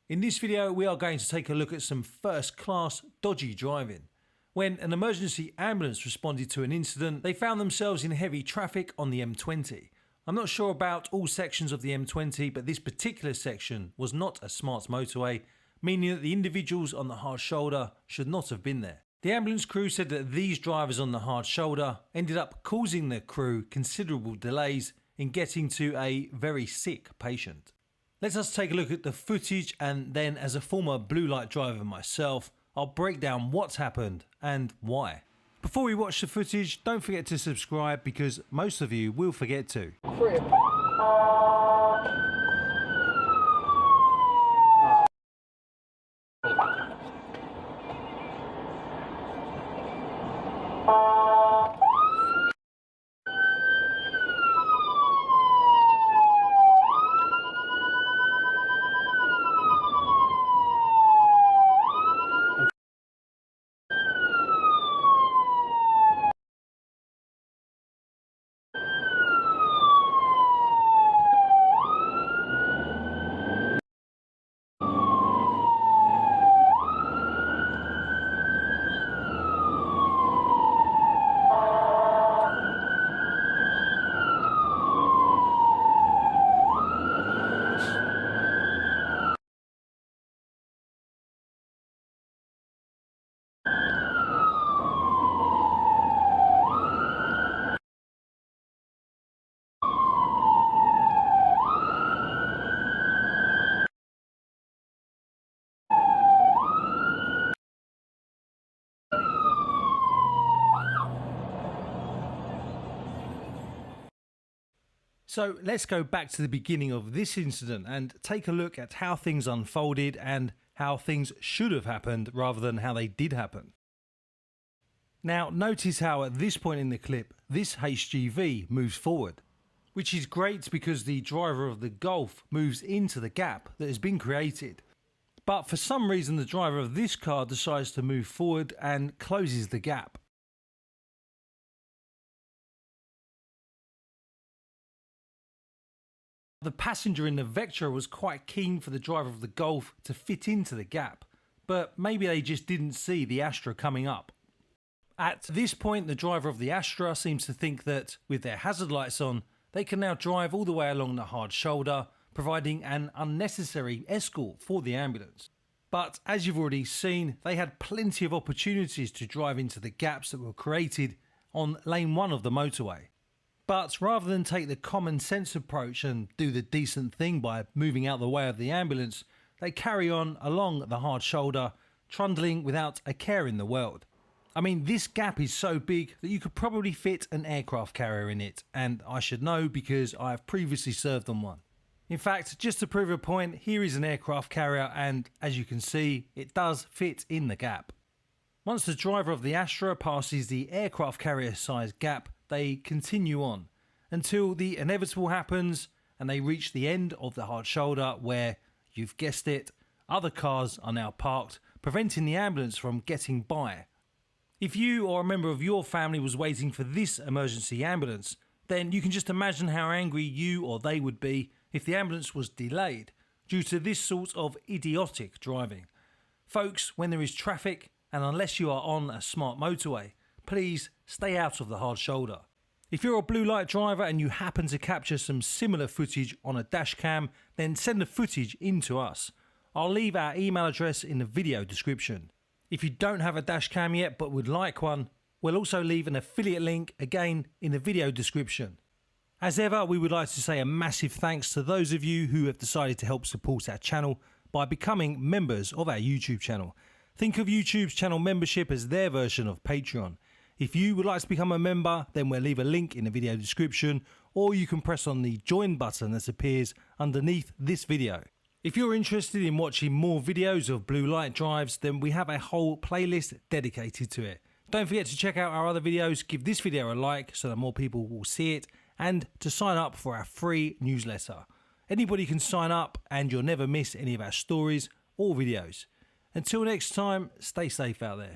In this video, we are going to take a look at some first-class dodgy driving. When an emergency ambulance responded to an incident, they found themselves in heavy traffic on the M20. I'm not sure about all sections of the M20, but this particular section was not a smart motorway, meaning that the individuals on the hard shoulder should not have been there. The ambulance crew said that these drivers on the hard shoulder ended up causing the crew considerable delays in getting to a very sick patient. Let us take a look at the footage, and then, as a former blue light driver myself, I'll break down what's happened and why. Before we watch the footage, don't forget to subscribe because most of you will forget to. So let's go back to the beginning of this incident and take a look at how things unfolded and how things should have happened rather than how they did happen. Now notice how at this point in the clip this HGV moves forward, which is great because the driver of the Golf moves into the gap that has been created. But for some reason the driver of this car decides to move forward and closes the gap. The passenger in the Vectra was quite keen for the driver of the Golf to fit into the gap, but maybe they just didn't see the Astra coming up. At this point, the driver of the Astra seems to think that with their hazard lights on, they can now drive all the way along the hard shoulder, providing an unnecessary escort for the ambulance. But as you've already seen, they had plenty of opportunities to drive into the gaps that were created on lane 1 of the motorway. But rather than take the common sense approach and do the decent thing by moving out the way of the ambulance, they carry on along the hard shoulder, trundling without a care in the world. I mean, this gap is so big that you could probably fit an aircraft carrier in it, and I should know because I have previously served on one. In fact, just to prove a point, here is an aircraft carrier, and as you can see, it does fit in the gap. Once the driver of the Astra passes the aircraft carrier size gap, they continue on until the inevitable happens and they reach the end of the hard shoulder where, you've guessed it, other cars are now parked, preventing the ambulance from getting by. If you or a member of your family was waiting for this emergency ambulance, then you can just imagine how angry you or they would be if the ambulance was delayed due to this sort of idiotic driving. Folks, when there is traffic, and unless you are on a smart motorway, please stay out of the hard shoulder. If you're a blue light driver and you happen to capture some similar footage on a dash cam, then send the footage in to us. I'll leave our email address in the video description. If you don't have a dash cam yet but would like one, we'll also leave an affiliate link again in the video description. As ever, we would like to say a massive thanks to those of you who have decided to help support our channel by becoming members of our YouTube channel. Think of YouTube's channel membership as their version of Patreon. If you would like to become a member, then we'll leave a link in the video description, or you can press on the join button that appears underneath this video. If you're interested in watching more videos of blue light drives, then we have a whole playlist dedicated to it. Don't forget to check out our other videos, give this video a like so that more people will see it, and to sign up for our free newsletter. Anybody can sign up and you'll never miss any of our stories or videos. Until next time, stay safe out there.